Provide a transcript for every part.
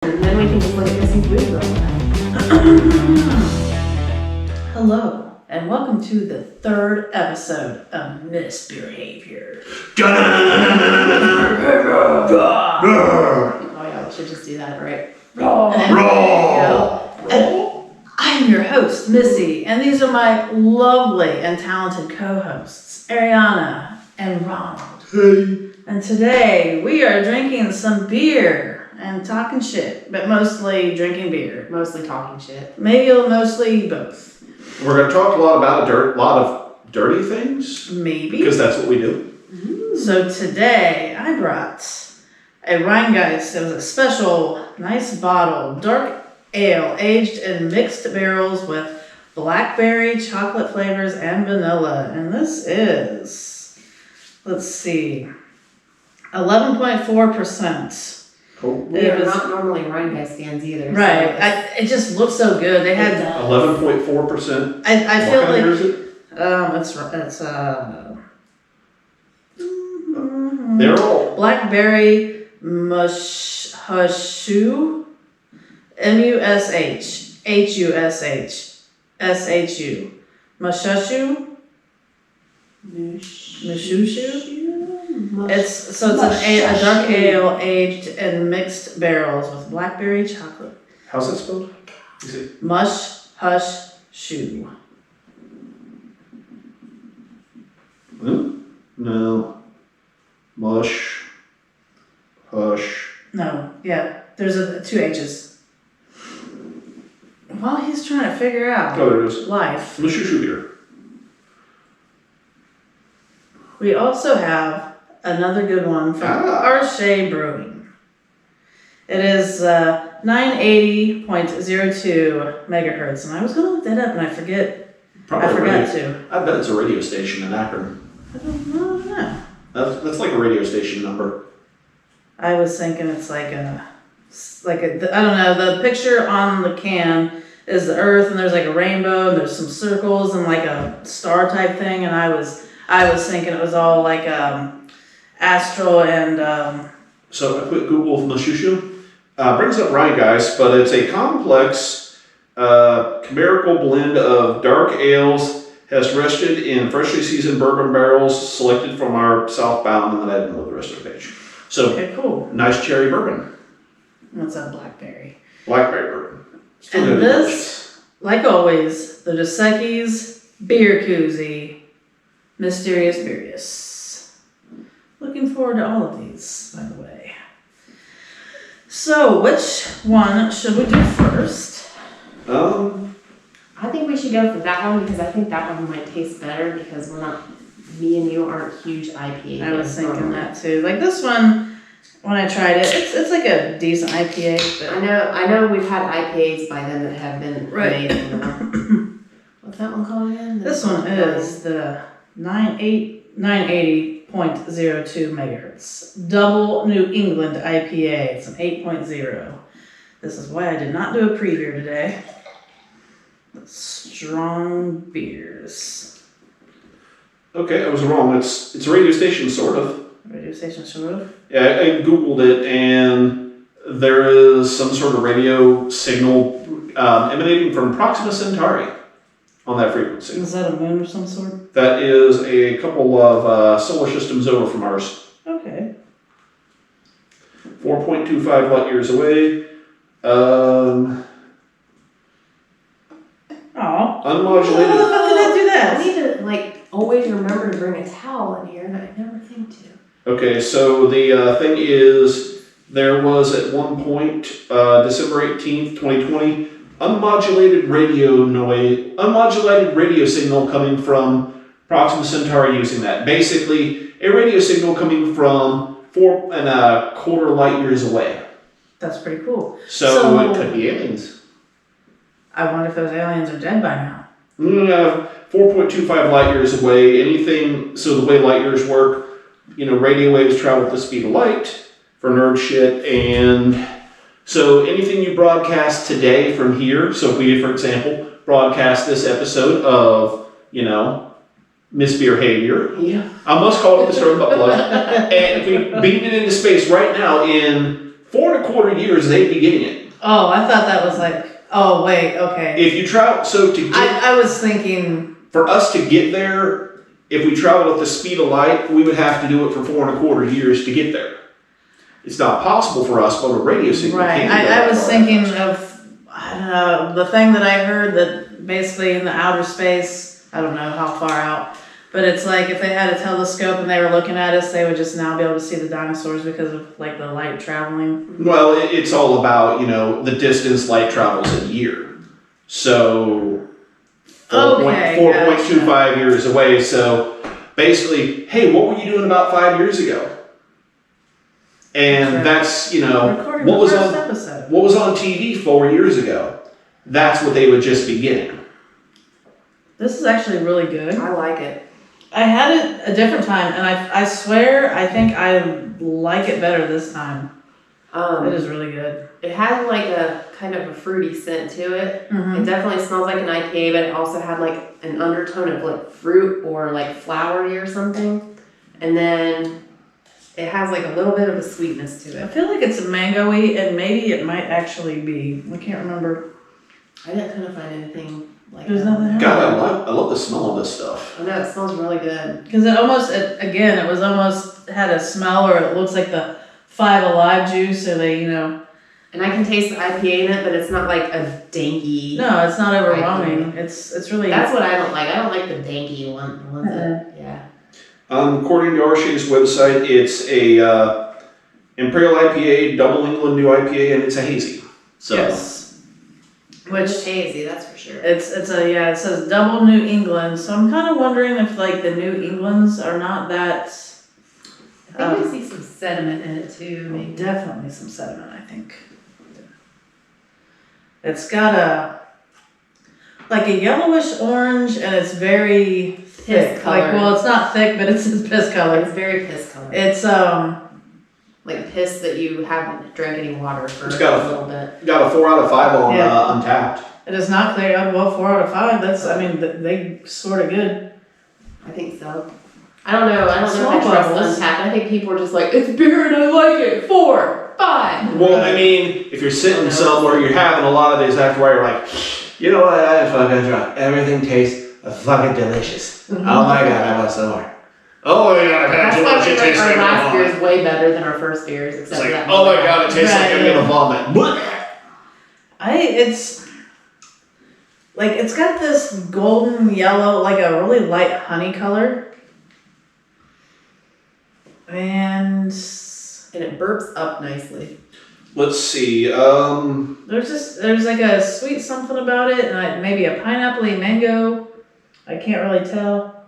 And then we can just look at Missy's boob real quick. Hello, and welcome to the third episode of misBEERhavior. Oh yeah, we should just do that, right? And I'm your host, Missy, and these are my lovely and talented co-hosts, Ariana and Ronald. Hey. And today we are drinking some beer and talking shit, but mostly drinking beer. Mostly talking shit. Maybe mostly both. We're going to talk a lot about a lot of dirty things. Maybe. Because that's what we do. So today I brought a Rhinegeist. It was a special, nice bottle, dark ale, aged in mixed barrels with blackberry, chocolate flavors, and vanilla. And this is, let's see, 11.4%. Cool. We are not normally Rhinegeist fans either. Right. So It just looks so good. They had 11.4%. I feel what kind of beer is like it? they're They're all. blackberry mushushu, mushushu, mushushu. Mushushu. It's a dark ale aged in mixed barrels with blackberry chocolate. How's that spelled? Is it? Mush hush shoe. No. Mush. Hush. No, yeah. There's two H's. While he's trying to figure out Oh, there it is. life, Mushushu beer. we also have another good one from our Shea Brewing. It is 980.02 megahertz, and I was going to look that up, and I forgot to. I bet it's a radio station in Akron. I don't know. That's like a radio station number. I was thinking it's like a I don't know. The picture on the can is the Earth, and there's like a rainbow, and there's some circles, and like a star type thing, and I was thinking it was all like astral and. So a quick Google of Mushushu brings up Rhinegeist, but it's a complex chimerical blend of dark ales, has rested in freshly seasoned bourbon barrels selected from our southbound, and then I didn't know the rest of the page. So Okay, cool. nice cherry bourbon, What's that blackberry? blackberry bourbon. Still And good this, like always, the Dos Equis beer koozie, Mysterious Beerious. Looking forward to all of these, by the way. So, which one should we do first? I think we should go for that one because I think that one might taste better because me and you aren't huge IPA. I was thinking that too. Like this one, when I tried it, it's like a decent IPA. But I know we've had IPAs by then that have been Right. amazing. What's that one called again? this one is the 980.02 megahertz. Double New England IPA. It's an 8.0. This is why I did not do a preview today. Strong beers. Okay, I was wrong. It's a radio station, sort of. Radio station sort of. Yeah, I Googled it, and there is some sort of radio signal emanating from Proxima Centauri on that frequency. Is that a moon of some sort? That is a couple of solar systems over from ours. Okay. 4.25 light years away. Unmodulated. How can I do I that? need to always remember to bring a towel in here, and I never think to. Okay, so the thing is, there was at one point, December 18th, 2020, unmodulated radio signal coming from Proxima Centauri using that. Basically, a radio signal coming from 4.25 light years away. That's pretty cool. So it could be aliens. I wonder if those aliens are dead by now. 4.25 light years away. Anything, so the way light years work, radio waves travel at the speed of light for nerd shit, and so anything you broadcast today from here, so if we, for example, broadcast this episode of, misBEERhavior. Yeah. I must call it the Stern Butt Plug. And if we beamed it into space right now in 4¼ years they'd be getting it. Oh, I thought that was like, oh, wait, okay. If you travel, so to get, I was thinking, for us to get there, if we traveled at the speed of light, we would have to do it for 4¼ years to get there. It's not possible for us, but a radio signal right, can't go I that was far. thinking of, I don't know, the thing that I heard that basically in the outer space, I don't know how far out, but it's like if they had a telescope and they were looking at us, they would just now be able to see the dinosaurs because of like the light traveling. Well, it's all about, the distance light travels a year. So, 4.25 years away. So, basically, hey, what were you doing about 5 years ago? And Right. that's, Recording what the was first on episode. what was on TV 4 years ago. That's what they would just be getting. This is actually really good. I like it. I had it a different time, and I swear I think I like it better this time. It is really good. It had like a kind of a fruity scent to it. Mm-hmm. It definitely smells like an IPA, but it also had like an undertone of like fruit or like flowery or something. And then it has like a little bit of a sweetness to I it. feel like it's mango-y, and maybe it might actually be. I can't remember. I didn't kind of find anything like There's that. nothing. God, I love the smell of this stuff. I know, it smells really good. Because it was almost had a smell, or it looks like the Five Alive juice, or And I can taste the IPA in it, but it's not like a danky. No, it's not overwhelming. It's really. That's what I don't like. I don't like the danky one. The ones that, yeah. According to Shea's website, it's a Imperial IPA, Double England New IPA, and it's a hazy. So. Yes. Which hazy, that's for sure. It says Double New England, so I'm kind of wondering if like the New Englands are not that. I think I see some sediment in it too. Maybe. Definitely some sediment, I think. It's got like a yellowish orange, and it's very thick. Piss color. It's not thick, but it's piss color. It's very piss color. It's like piss that you haven't drank any water for It's got a little bit. Got a 4 out of 5 on Yeah. Untapped. It is not clear. Well, 4 out of 5. They sort of good. I think so. I don't know. I don't know Small if I trust bubbles. Untapped. I think people are just like, it's beer and I like it. 4, 5. Well, I mean, if you're sitting somewhere, you're having a lot of days after where you're like, you know what, I fucking drunk. Everything tastes fucking delicious. Oh my god, I want some more. Oh my god, I've had That's too why much. we It like tastes our like I'm last gonna beer vomit. is way better than our first beers, It's except like, for that. oh my god, it tastes like Right, I'm yeah. gonna vomit. Blech. It's got this golden yellow, like a really light honey color. And And it burps up nicely. Let's see. there's like a sweet something about it, and like maybe a pineapple-y mango. I can't really tell.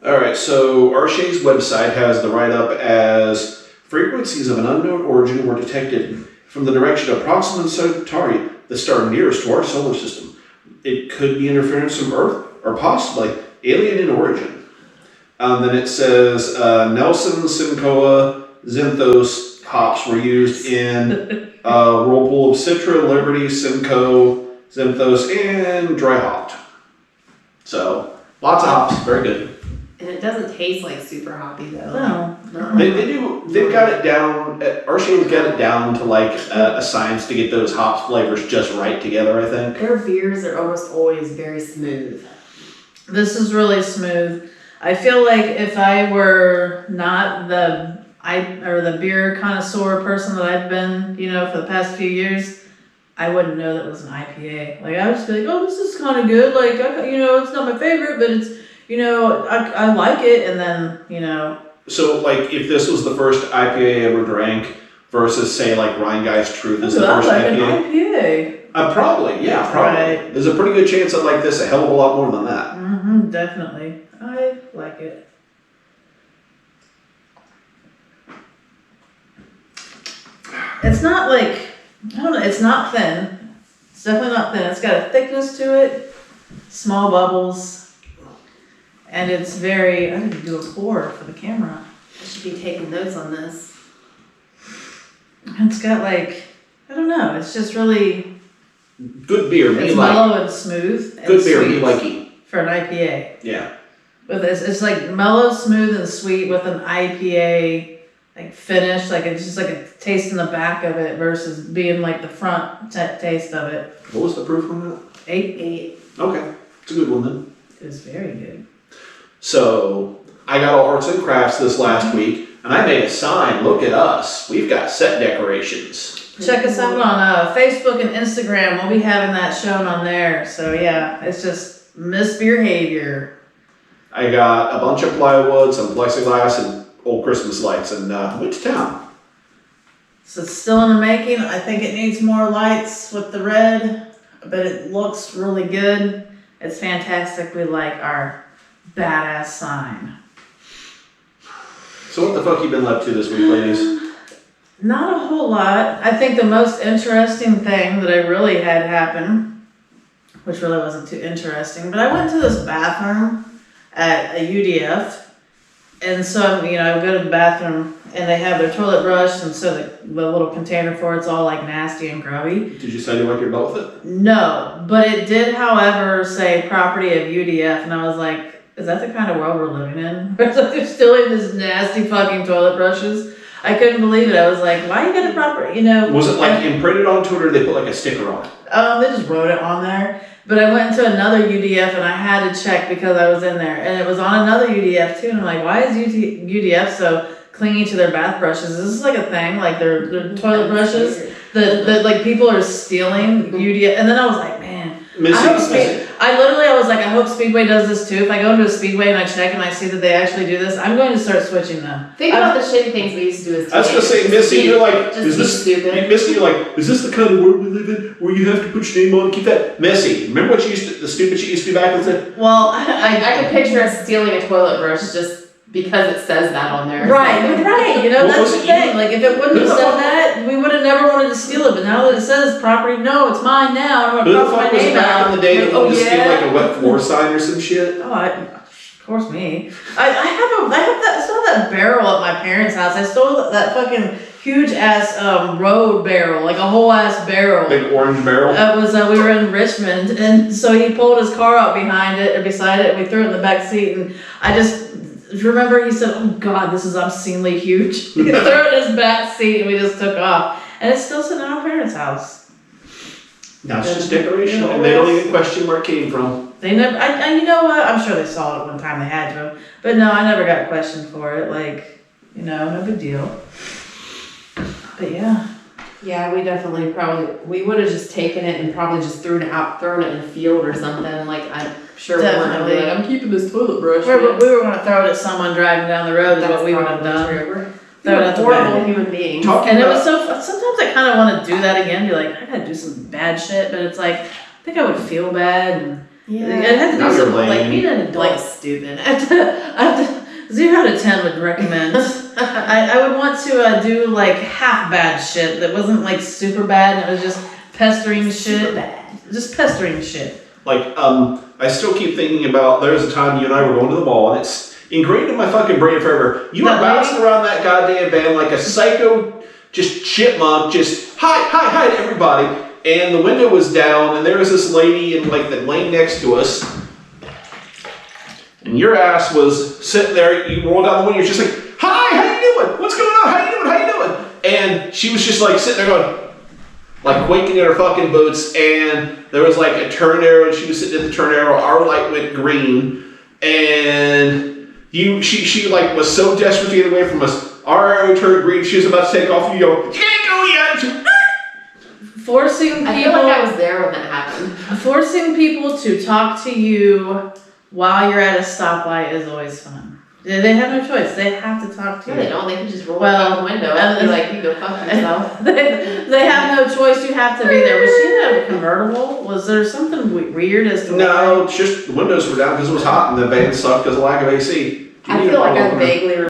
All right, so Shea's website has the write-up as frequencies of an unknown origin were detected from the direction of Proxima Centauri, the star nearest to our solar system. It could be interference from Earth, or possibly alien in origin. Then it says Nelson, Simcoa, Zinthos hops were used in whirlpool of Citra, Liberty, Simcoe, Zinthos, and dry hopped. So lots of hops, very good. And it doesn't taste like super hoppy though. No. Not They like- do. They've got it down. Shea's got it down to like a science to get those hops flavors just right together. I think. Their beers are almost always very smooth. This is really smooth. I feel like if I were not the beer connoisseur person that I've been, for the past few years, I wouldn't know that it was an IPA. Like I would just be like, oh, this is kind of good. Like it's not my favorite, but it's I like it. And then So like, if this was the first IPA I ever drank versus say like Rhinegeist Truth is the I first like an IPA. IPA. Probably, yeah, probably. Right. There's a pretty good chance I like this a hell of a lot more than that. Mm-hmm, definitely. I like it. It's not like, I don't know, it's not thin. It's definitely not thin. It's got a thickness to it, small bubbles, and it's very, I need to do a pour for the camera. I should be taking notes on this. It's got like, I don't know, it's just really, Good beer, me it's like. mellow and smooth. And Good beer, me sweet likey. for an IPA. Yeah. With this, it's like mellow, smooth, and sweet with an IPA. like finish, like it's just like a taste in the back of it versus being like the front taste of it. What was the proof on that? 8. Okay, it's a good one then. It was very good. So I got all arts and crafts this last week, and I made a sign. Look at us. We've got set decorations. Check us out on Facebook and Instagram. We'll be having that shown on there. So yeah, it's just misBEERhavior. I got a bunch of plywood, some plexiglass, and old Christmas lights, and went to town. So it's still in the making. I think it needs more lights with the red, but it looks really good. It's fantastic. We like our badass sign. So what the fuck you been up to this week, ladies? Not a whole lot. I think the most interesting thing that I really had happen, which really wasn't too interesting, but I went to this bathroom at a UDF, and so, you know, I go to the bathroom and they have their toilet brush, and so the little container for it's all like nasty and grubby. Did you say you like your belt with it? No, but it did, however, say property of UDF, and I was like, is that the kind of world we're living in? They're still in this nasty fucking toilet brushes. I couldn't believe it. I was like, why you got a property, you know? Was it like imprinted onto it, or they put like a sticker on it? They just wrote it on there. But I went to another UDF and I had to check because I was in there, and it was on another UDF too. And I'm like, why is UDF so clingy to their bath brushes? Is this like a thing? Like their toilet brushes that like people are stealing UDF? And then I was like, man, I was like, I hope Speedway does this too. If I go into a Speedway and I check and I see that they actually do this, I'm going to start switching them. Think about the shitty things we used to do as teenagers. I was gonna say, Missy, you're like, is this stupid? Missy, you're like, is this the kind of world we live in where you have to put your name on and keep that? Missy, remember what you used to, the stupid shit you used to do back and say? Well, I could picture us stealing a toilet brush just because it says that on there. Right. You know, What that's was the it? thing. Like, if it wouldn't have said that, we would have never wanted to steal it. But now that it says property, no, it's mine now. I'm Who gonna the cross my fuck was name back out. in the day that wanted to steal yeah. like a wet floor sign or some shit? Oh, of course me. I have that. I still have that barrel at my parents' house. I stole that fucking huge ass road barrel, like a whole ass barrel. Big orange barrel? It was we were in Richmond, and so he pulled his car up behind it or beside it, and we threw it in the back seat. And I just remember he said, "Oh God, this is obscenely huge." He threw it in his back seat, and we just took off. And it's still sitting at our parents' house. No, it's just decoration, and they don't even question where it came from. They never. You know what? I'm sure they saw it one time. They had to, but no, I never got questioned for it. Like, you know, no big deal. But yeah. Yeah, we definitely we would have just taken it and probably just thrown it in a field or something. Like, I'm sure we weren't gonna be like, I'm keeping this toilet brush. We were going to throw it at someone driving down the road. Is what we would have done. Throw it at the horrible human beings. And it was so. Sometimes I kind of want to do that again. Be like, I gotta do some bad shit, but it's like, I think I would feel bad. And yeah, it had to Now do you're some lame. like being an adult. Like stupid. I have to 0 out of 10 would recommend. I would want to do like half bad shit that wasn't like super bad, and it was just pestering shit. Just pestering shit. Like, I still keep thinking about, there was a time you and I were going to the mall, and it's ingrained in my fucking brain forever. You were bouncing around that goddamn van like a psycho, just chipmunk, just hi to everybody. And the window was down, and there was this lady in like the lane next to us. And your ass was sitting there, you rolled down the window, you're just like, hi, how you doing? What's going on? How you doing? And she was just like sitting there going, like quaking in her fucking boots, and there was like a turn arrow, and she was sitting at the turn arrow, our light went green, and she like was so desperate to get away from us, our arrow turned green, she was about to take off, and you go, you can't go yet! Forcing people. I feel like I was there when that happened. Forcing people to talk to you while you're at a stoplight is always fun. They have no choice. They have to talk to you. No, they don't. They can just roll out the window and be like, you go fuck yourself. They have no choice. You have to be there. Was she in a convertible? Was there something weird as to No, why? it's just the windows were down because it was hot and the van sucked because of lack of AC. I feel like I vaguely